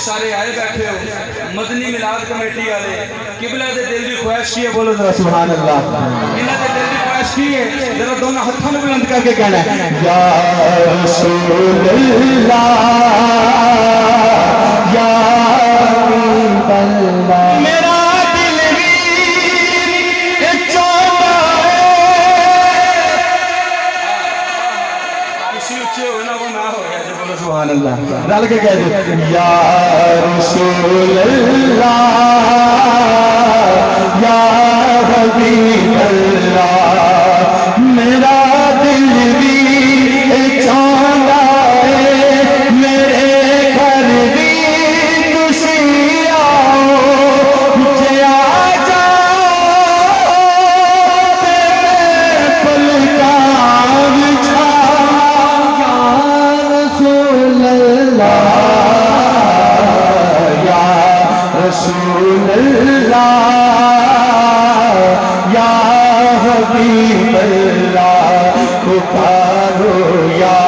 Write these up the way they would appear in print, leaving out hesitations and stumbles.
سارے آئے بیٹھے ہو مدنی میلاد کمیٹی والے قبلہ دے دل دی خواہش کی ہے بولو ذرا سبحان اللہ انہاں دے دل دی خواہش کی ہے ذرا دونوں ہتھاں نوں بلند کر کے کہنا ہے یا رسول اللہ یا حبیب اللہ میرا دل بھی چاہتا ہے کسی اچھے ہونا وہ نہ ہو گیا جو بولو سبحان اللہ رل کے کہہ دو یا رسول اللہ یا حبیب اللہ میرا دل بھی چاہتا ہے میرے گھر بھی خوشی آؤ مجھے آ جاؤ پلکا بچھا یا رسول اللہ یا رسول اللہ یا حبیب اللہ پکارو یا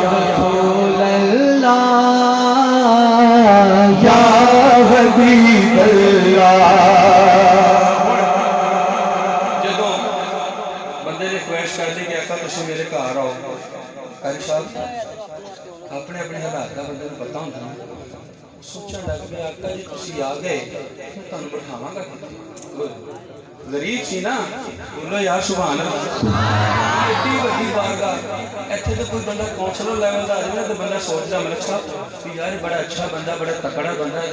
رسول اللہ یا حبیب اللہ جدوں بندے نے خواہش کر دی کہ آقا تسی میرے گھر آؤ قاری صاحب اپنے اپنے حالات کا بندے کو پتا ہوتا نا سوچن لگ پیا آقا جی تسی آ گئے میں تانوں بٹھاواں گا غریب سی نا بولو یار سبحان اللہ ایڈی وڈی بارگاہ ایتھے تے کوئی بندہ کونسلر لیول دا آ جائے تے بندہ سوچدا ملک صاحب کہ یار بڑا اچھا بندہ بڑا تکڑا بندہ ہے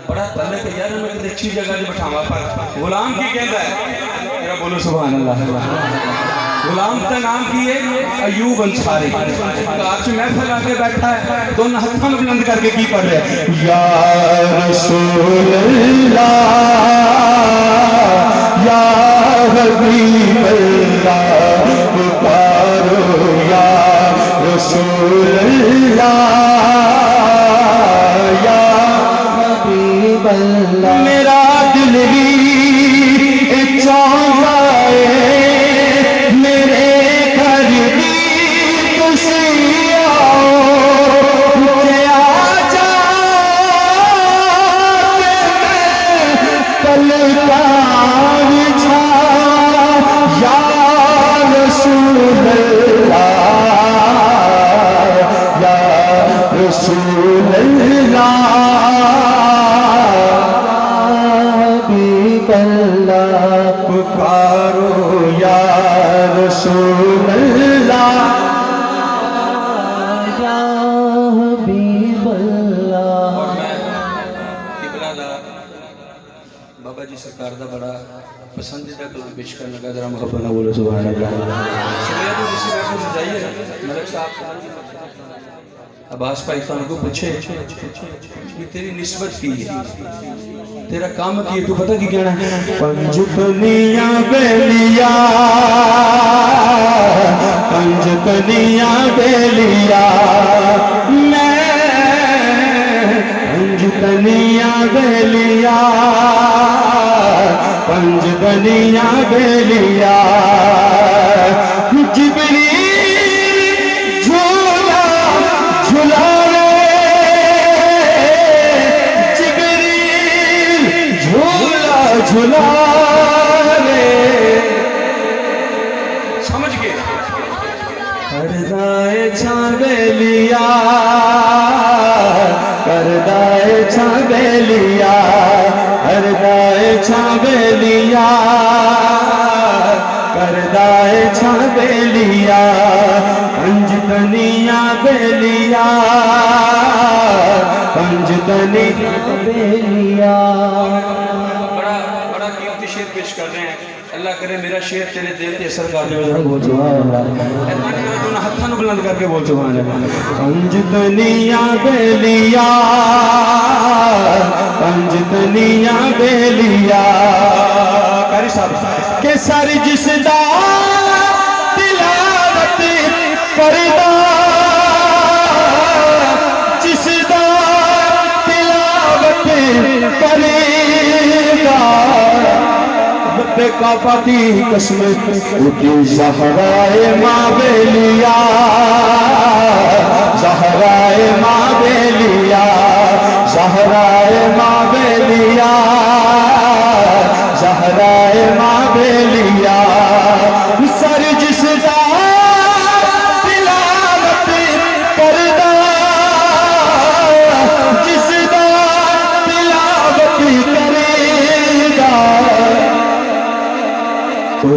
بڑا تعلق ہے یار میں کسی اچھی جگہ تے بٹھاواں پر غلام کی کہندا ہے میرا بولو سبحان اللہ غلام کا نام کی ہے ایوب انصاری کاش محفل آ کے بیٹھا ہے دونوں ہاتھوں میں بلند کر کے کی پڑھ رہے ہیں یا رسول اللہ یا حبیب اللہ پکارو یا رسول اللہ یا حبیب اللہ میرا دل بھی چاہتا ہے میرے گھر بھی خوشی آؤ مجھے آ جاؤ پلکا بچھا یا رسول اللہ یا رسول اللہ حبیب اللہ پکارو یا رسول اللہ یا حبیب اللہ اور میں قبلہ دا بابا جی سرکار دا بڑا پسندیدہ کلام پیش کرنے کا ذرا محبت نہ بولو سبحان اللہ سمجھا تو جسی محفل سے جائیے ملک صاحب عباس بھائی خان کو پوچھے کہ تیری نسبت کی ہے تیرا کام کی ہے تو پتہ کی کہنا ہے پنج کنیاں بیلیا پنج کنیاں بیلیا میں پنج کنیاں بیلیا پنج کنیاں بیلیا جبریل جھولا جھولا جھولا رے سمجھ گئے کردائے چھاگلیا کردائے چھاگلیا کردائے چھاگلیا کردائے چھاگلیا پنج کنیاں بیلیا پنج کنیاں بیلیا شیر پیش کر رہے ہیں اللہ کرے میرا شیر تیرے دل تے اثر کر دے بول سبحان اللہ ایمان میرا دونوں ہاتھوں نوں بلند کر کے بول سبحان اللہ پنج کنیاں بیلیا پنج کنیاں بیلیا قاری صاحب کہ سر جس دا تلاوت کردا جس دا تلاوت کردا رب کعبہ کی قسم اٹھی زہرائے ماں بیلیا زہرائے ماں بیلیا زہرائے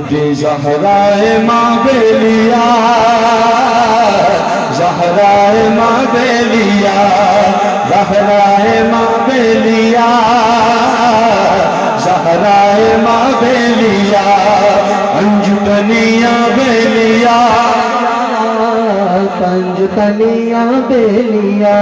بی زہرائے ماں بیلیا زہرائے ماں بیلیا زہرائے ماں بیلیا زہرائے ماں بیلیا پنجتنیاں بیلیا پنجتنیاں بیلیا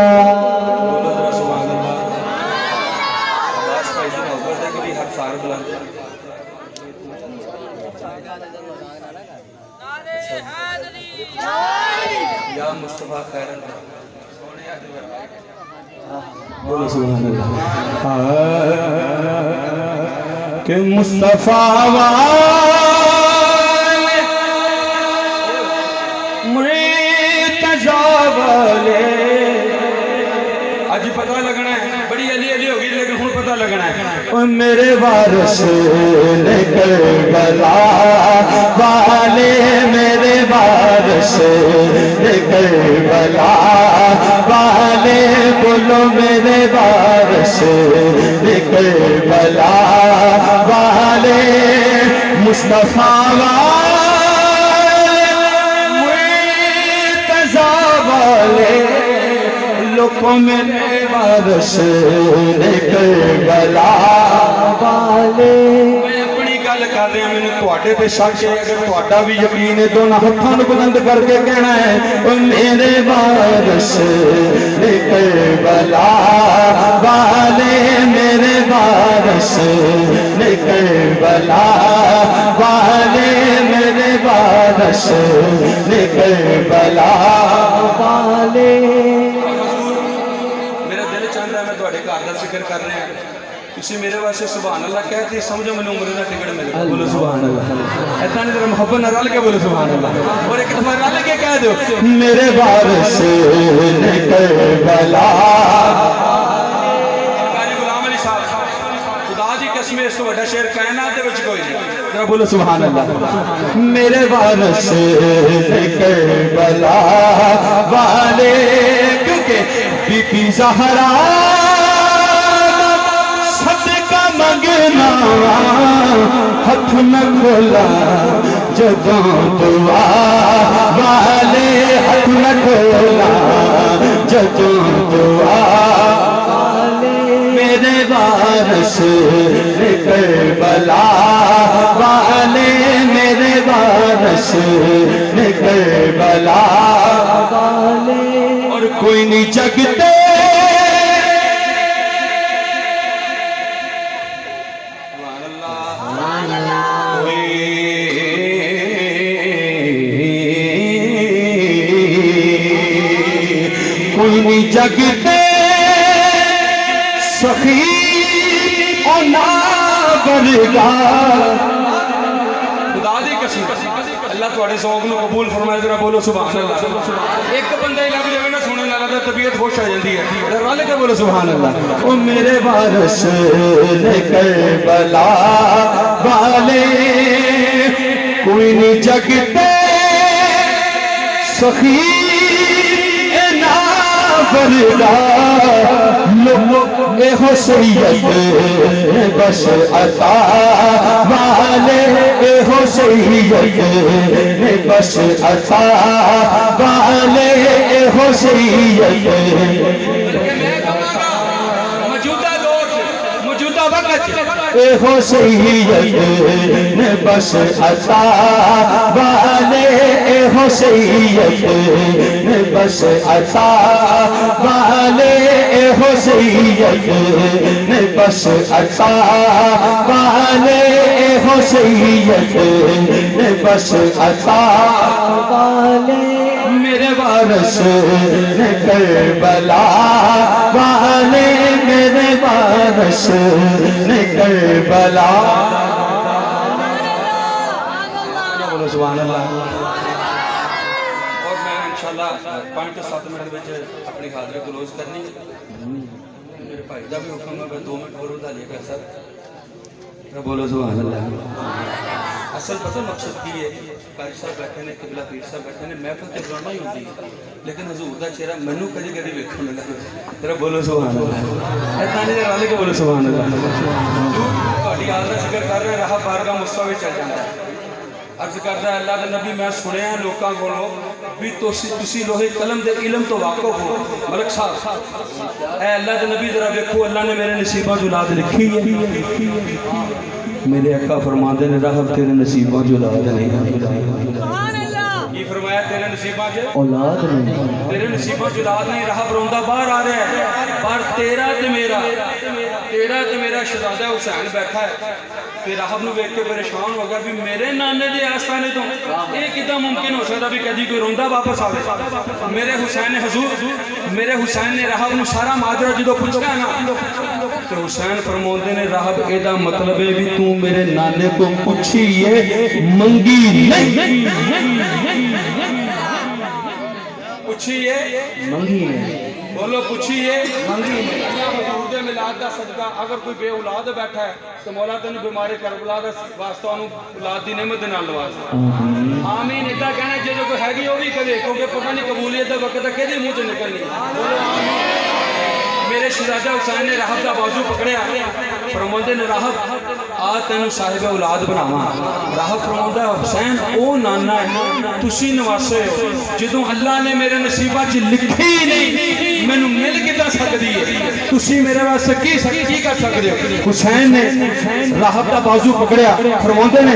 یا مصطفیٰ خیر بولو سبحان اللہ کہ مصطفیٰ والے مرتضیٰ والے آج پتہ لگنا ہے بڑی علی علی ہوگی لیکن ہوں پتہ لگنا ہے میرے وارث نے کربلا والے میرے وارث نے کربلا والے بولو میرے وارث نے کربلا والے مصطفیٰ والے مرتضیٰ والے لوگوں میرے وارث نے کربلا والے میں اپنی گل کر رہا میں نے تواڈے تے شک ہے اگر تواڈا بھی یقین ہے دونوں ہتھاں نوں بلند کر کے کہنا ہے او میرے وارث نے کربلا والے میرے وارث نے کربلا والے میرے وارث نے کربلا والے تواڈے گھر دا ذکر کر رہے ہیں تسی میرے واسطے سبحان اللہ کہتے سمجھو میں عمر دا ٹکٹ مل گیا بولو سبحان اللہ ایسا نہیں ذرا محبت نہ رل کے بولو سبحان اللہ اور ایک دفعہ رل کے کہہ دو میرے وارث نے کربلا قاری غلام علی صاحب خدا دی قسم اس تو بڑا شعر کائنات دے وچ کوئی نہیں ذرا بولو سبحان اللہ میرے وارث نے کربلا والے کیونکہ بی بی زہرا صدقہ منگنا ہاتھ میں کھولا جدوں دعا والے ہاتھ میں کھولا جدوں دعا والے میرے وارث نے کربلا والے میرے وارث نے کربلا والے اور کوئی نہیں جگتے کوئی نہیں جگتے سخی اونا برگا خدا دی قسم اللہ تواڈے ذوق نو قبول فرمائے ذرا بولو سبحان اللہ ایک بندہ ہی لگ جائے نا سننے والا تے طبیعت خوش ہو جاندی ہے رل کے بولو سبحان اللہ او میرے وارث نے کربلا والے کوئی نہیں جگتے سخی اینا برگا اے ہو سید بس عطا والے اے ہو سید بس عطا والے اے ہو سید موجودہ دور سے موجودہ وقت اے ہو سید بس عطا والے اے ہو سید بس عطا والے اے ہو سید بس عطا والے اے ہو سید بس عطا والے میرے وارث نے کربلا والے میرے وارث نے کربلا بولو سبحان اللہ اور میں انشاءاللہ 5-7 منٹ وچ اپنی حاضری کلوز کرنی میرے بھائی دا بھی حکم ہے 2 منٹ اور ودھا لیا کر سر بولو سبحان اللہ اصل پتہ مقصد کی ہے قاری صاحب بیٹھے نے قبلہ پیر صاحب بیٹھے نے محفل تے بلانا ہی ہوندی ہے لیکن حضور دا چہرہ مینوں کدی کدی ویکھن ملدا ذرا بولو سبحان اللہ ایسا نہیں رل کے بولو سبحان اللہ تہاڈی حال دا ذکر کر رہے راہ بارگاہ مصطفیٰ وچ چل جاندا ہے عرض کرتا ہے اللہ دے نبی میں سنیا لوکاں کولوں بھی تسی لوہے قلم دے علم تو واقف ہو ملک صاحب اے اللہ دے نبی ذرا دیکھو اللہ نے میرے نصیباں جو اولاد لکھی ہے میرے آقا فرماندے نے رحم تیرے نصیباں جو اولاد نہیں کی فرمایا تیرے نصیباں جو اولاد نہیں تیرے نصیباں جو اولاد نہیں رہا بروندا باہر آ رہا ہے پر تیرا تے میرا شہزادہ حسین بیٹھا ہے تے راہب نو ویکھ کے پریشان ہو گیا بھی میرے نانے دے آستانے تو یہ کداں ممکن ہو سکتا بھی کدی کوئی روندا واپس آوے میرے حسین نے حضور میرے حسین نے راہب نو سارا ماجرا جدو پوچھا نا تو حسین فرماندے نے راہب اے دا مطلب ہے بھی تو میرے نانے کو پوچھیے منگی نہیں پوچھیے منگی نہیں بولو پوچھیے منگی نہیں حضور دے میلاد دا صدقہ اگر کوئی بے اولاد بیٹھا ہے تو مولا تینوں بیماری کربلا دا واسطہ انہوں اولاد دی نعمت دے نال نواز آمین اتنا کہنا جو کوئی ہے گی وہ بھی کرے کیونکہ پتہ نہیں قبولیت دا وقت ہے کہ منہ چ نکلنی بولو آمین میرے شہزادہ حسین نے راہب دا بازو پکڑیا فرماندے نے راہب آ تینوں صاحب اولاد بناواں راہب فرماندہ حسین او نانا ہے تسی نواسے ہو جدوں اللہ نے میرے نصیبہ چ لکھی نہیں مینوں مل کیتا سکدی ہے تسی میرے واسطے کی کر سکدے ہو حسین نے راہب دا بازو پکڑیا فرماندے نے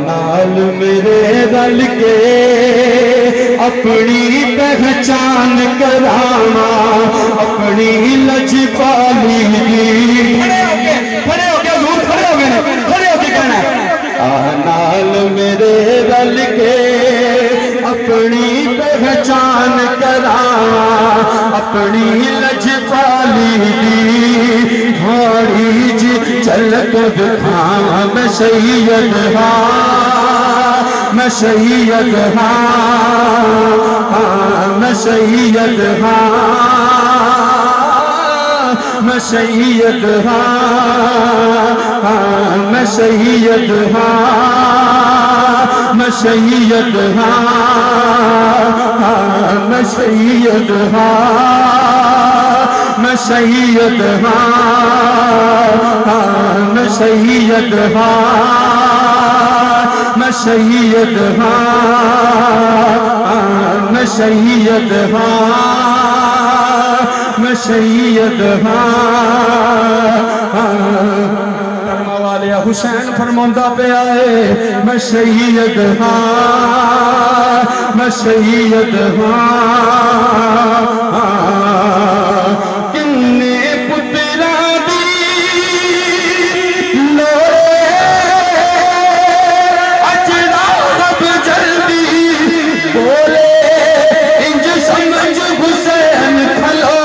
نال میرے رل کے اپنی پہچان کراواں اپنی لج پالی کھڑے ہو کے حضور کھڑے ہو کے کہنا ہے نال میرے رل کے اپنی پہچان کراواں اپنی لج پالی تھوڑی جی جھلک دکھاواں میں سید ہاں میں سید ہاں میں سید ہاں میں سید ہاں میں سید ہاں میں سید ہاں میں سید ہاں میں سید ہاں میں سید ہاں میں سید ہاں میں سید ہاں میں سید ہاں کرما والے حسین فرماندہ پہ آئے میں سید ہاں میں سید ہاں کنے پترا دی لوڑے اجڑا رب جلدی بولے انج سمجھ حسین کھلو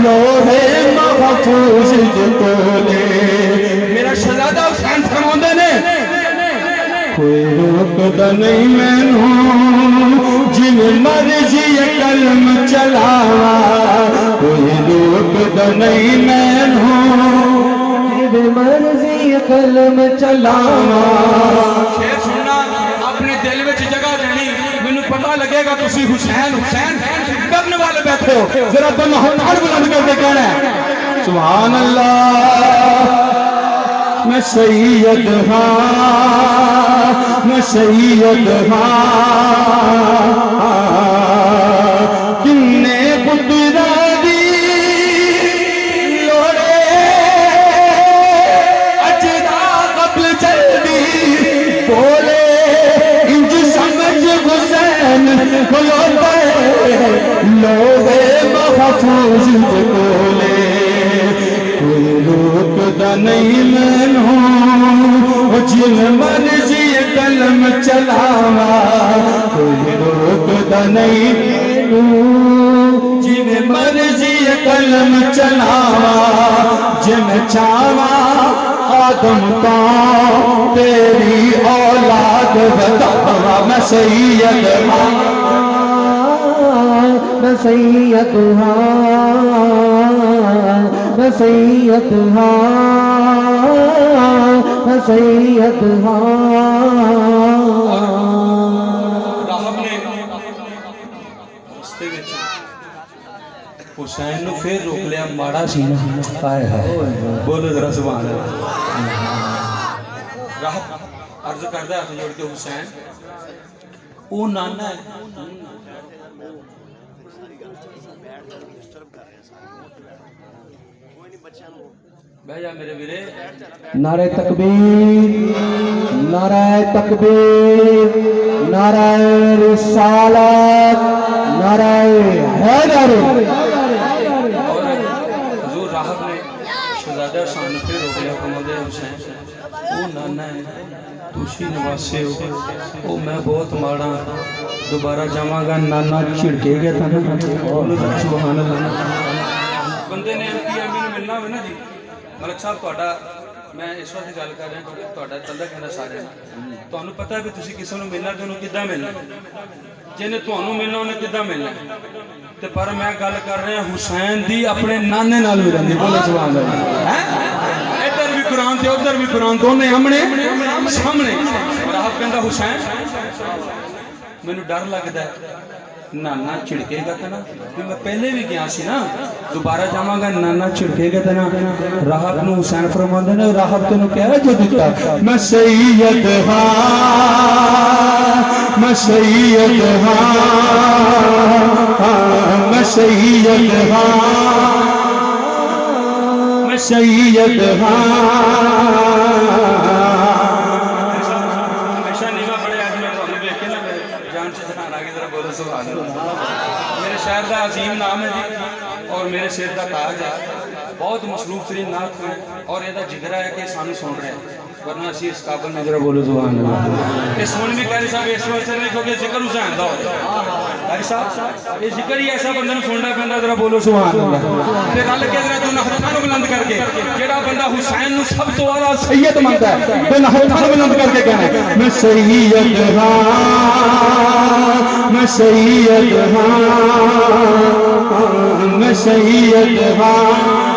لوہے محفوظ کولے میرا شہزادہ حسین فرماندے نے کوئی روکدا نہیں مینوں جن مرضی قلم چلاواں کوئی روکدا نہیں مینوں جن مرضی قلم چلاواں شیر سننا اپنے دل وچ جگہ دینی مینوں پتہ لگے گا تسی حسین کرنے والے بیٹھے ہو ذرا تم ہاتھ بلند کر کے کہنا ہے سبحان اللہ میں سید ہاں میں سید ہاں کنے پترا دی لوڑے اجڑا قبل جلدی بولے انج سمجھ حسین کھلوتا لوہے محفوظ کولے کوئی روکدا نہیں مینوں جن مرضی قلم چلاواں کوئی روکدا نہیں مینوں جن مرضی قلم چلاواں جن چاواں آدم تو تیری اولاد بتاواں میں سید ہاں میں سید ہاں میں سید ہاں میں سید ہاں راہب نے رستے وچ حسین نو پھر روک لیا ماڑا سی نا ہائے ہائے بولو ذرا سبحان اللہ راہب عرض کرتا ہے ہاتھ جوڑ کے حسین وہ نانا ہے بہ جا میرے ویرے نعرہ تکبیر نعرہ تکبیر نعرہ رسالت نعرہ حیدر حضور راہب نے شہزادہ شان پہ روک لیا فرماتے ہیں حسین وہ نانا ہے تسی نواسے ہو وہ میں بہت ماڑا دوبارہ جاواں گا نانا چھڑکے گیا تھا نا سبحان اللہ بندے نے کیا مینوں ملنا ہوئے نا جی ملک صاحب تہاڈا میں اس وقت گل کر رہا کیونکہ تہاڈا چلدا کہندا سارے تانوں پتہ ہے بھی تسی کسے نوں ملنا تے انہوں کداں ملنا جنے تانوں ملنا انہیں کداں ملنا تے پر میں گل کر رہا حسین دی اپنے نانے نال ملن دی بولو سبحان اللہ ادھر بھی قرآن تے ادھر بھی قرآن دونوں آمنے سامنے راہب کہندا حسین مینوں ڈر لگدا ہے نانا چھڑکے گا تے نا میں پہلے بھی گیا سی نا دوبارہ جاواں گا نانا چھڑکے گا تے نا راہب نو حسین فرماندے نے راہب تینوں کہہ جو دتا میں سید ہاں میں سید ہاں میں سید ہاں میں سید ہاں ہمیشہ نیوا بڑے آج میں تھانوں ویکھ کے نا جان سے جہان آ گئی ذرا بولو سبحان اللہ میرے شہر دا عظیم نام ہے جی اور میرے شہر دا تاج ہے بہت مصروف ترین نعت ہے اور یہ جگرا ہے کہ سانو سن رہے ہیں ورنہ اسی اس قابل میں ذرا بولو سبحان اللہ یہ سن بھی قاری صاحب اس وقت سے نہیں کیونکہ ذکر حسین دا ہوتا قاری صاحب یہ ذکر ہی ایسا بندہ سننا پہندا ذرا بولو سبحان اللہ تے رل کے ذرا دونوں ہاتھاں نوں بلند کر کے جڑا بندہ حسین نوں سب تو اعلیٰ سید منتا ہے دونوں ہاتھاں نوں بلند کر کے کہنا ہے میں سید ہاں میں سید ہاں میں سید ہاں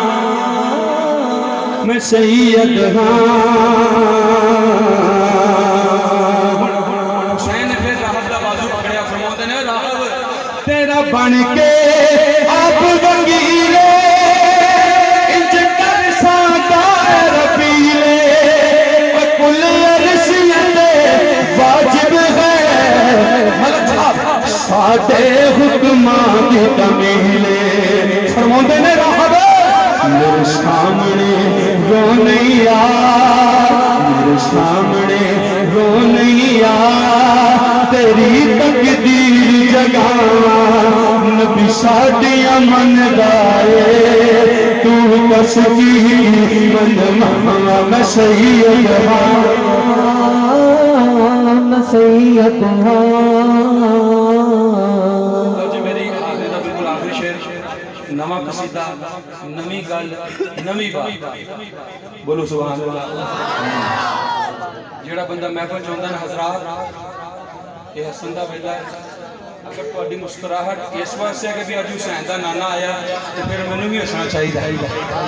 میں سید ہاں حسین نے پھر راہب دا بازو پکڑیا فرماتے نے راہب تیرا بن کے آپ ونگیلے انج کر ساتا ربیلے کل عرصیت واجب ہے ملک صاحب ساتے حکماں کی تمیلے فرماتے نے راہب میرے سامنے رو نہیں آ میرے سامنے رو نہیں آ تیری تقدیر جگا نبی ساڈیاں من گائے تو بس کی من ماما میں سید ہاں میں سید ہاں نواں قصیدہ نمی گل نمی بات بولو سبحان اللہ جڑا بندہ محفل چاہتا ہے حضرات یہ حسن دا ویلا ہے اگر تہاڈی مسکراہٹ اس واسطے ہے کہ بھی اج حسین دا نانا آیا تو پھر مینوں بھی ہسنا چاہیے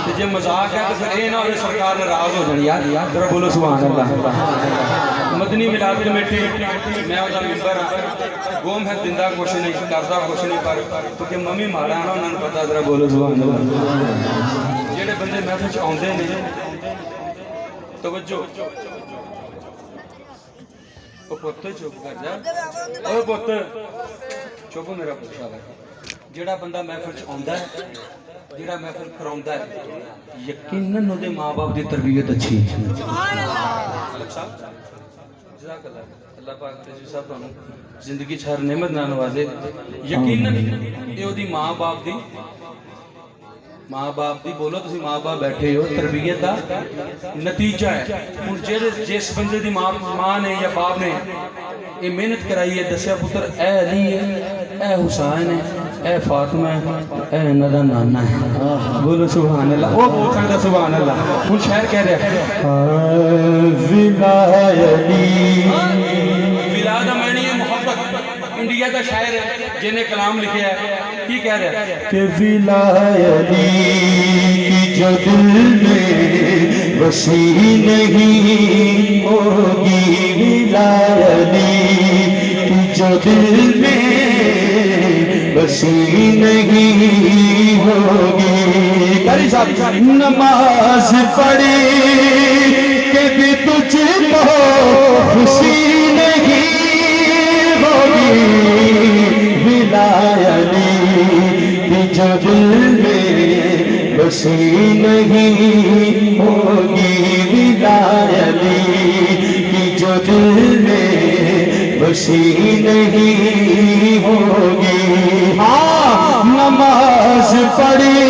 تے جے مذاق ہے تو پھر اے نہ ہوئے سرکار ناراض ہو جانی یار ذرا بولو سبحان اللہ مدنی میلاد کمیٹی میں وہ ممبر ہاں گوم ہے دندہ کچھ نہیں کردا کچھ نہیں پر کیونکہ ممی ماڑا ہے نا انہوں نے پتا ذرا بولو سبحان اللہ جڑے بندے محفل چ آندے نے توجہ او پتر چپ کر جا او پتر چپ میرا پوچھا ہے جڑا بندہ محفل چ آندا ہے جڑا محفل کراوندا ہے یقیناً اودے ماں باپ دی تربیت اچھی ہے سبحان اللہ ملک صاحب جزاک اللہ اللہ پاک تجھے صاحب تانوں زندگی چ ہر نعمت نال نوازے یقیناً اے اودی ماں باپ دی بولو تسی ماں باپ بیٹھے ہو تربیت دا نتیجہ ہے ہن جس بندے دی ماں نے یا باپ نے یہ محنت کرائی ہے دسیا پتر اے علی ہے اے حسین ہے اے فاطمہ ہے اے انہاں دا نانا ہے بولو سبحان اللہ او بول سکدا سبحان اللہ ہن شاعر کہہ رہا ہے ولاد معنی ہے محبت انڈیا دا شاعر ہے جن نے کلام لکھیا ہے کی کہہ رہا ہے کہ ولایتی کی جو دل میں وسیع نہیں ہوگی ولایتی کی جو دل میں وسیع نہیں ہوگی نماز پڑھی کہ بھی تجھ کو خوشی نہیں ہوگی ولایتی کی جو دل میں بسی نہیں ہوگی ولایتی کی جو دل میں بسی نہیں ہوگی ہاں نماز پڑھی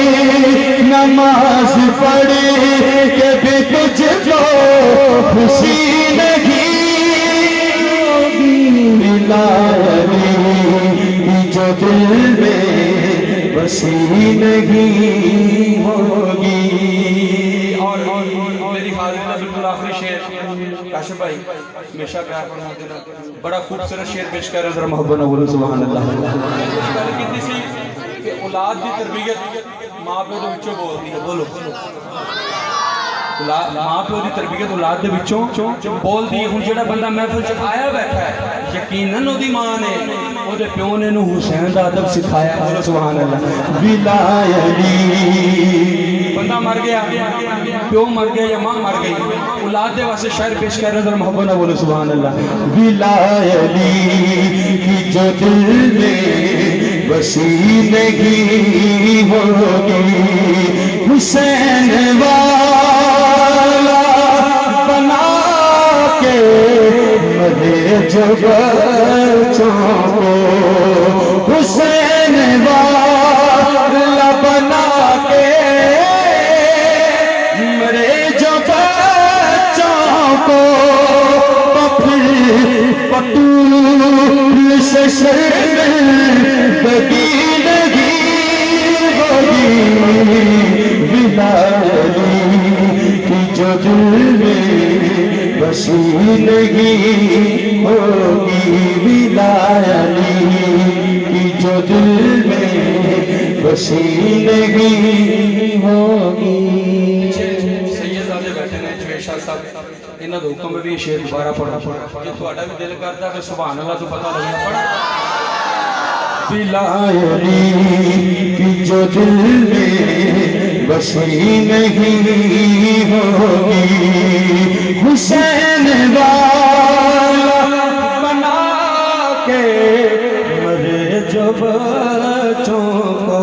کہ بھی تجھ کو خوشی نہیں ہوگی ولایتی کی جو دل میں بسی نہیں ہوگی اور میری حاضر میں بالکل آخری شعر کاشف بھائی ہمیشہ پیار فرماتے ہیں بڑا خوبصورت شعر پیش کر رہے ہیں ذرا محبت نہ بولو سبحان اللہ پہلے کتنی سی کہ اولاد کی تربیت ماں پیو دے وچوں بولدی ہے بولو ماں پیو دی تربیت اولاد دے وچوں بولدی ہے ہن جڑا بندہ محفل چ آیا بیٹھا ہے یقیناً اودی ماں نے اودے پیو نے نو حسین دا ادب سکھایا بولو سبحان اللہ ولایتی بندہ مر گیا پیو مر گیا یا ماں مر گئی اولاد دے واسطے شاعر پیش کر رہے ذرا محبت نہ بولو سبحان اللہ ولایتی کی جو دل میں بسی نہیں ہوگی حسین والا بنا کے مرے جو بچوں کو حسین والا بنا کے مرے جو بچوں کو پتول سے شرمندگی نہیں ہوگی ولایتی کی جو دل میں بسی نہیں ہوگی ولایتی کی جو دل میں بسی نہیں ہوگی سیدزادے بیٹھے نے جوید شاہ صاحب انہاں دے حکم بھی شعر دوبارہ پڑھا جے تہاڈا بھی دل کردا کہ سبحان اللہ تو پتہ لگیا پڑھا ولایتی کی جو دل میں بسی نہیں ہوگی حسین والا بنا کے مرے جو بچوں کو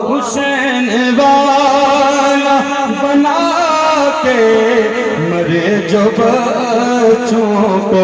حسین والا بنا کے مرے جو بچوں کو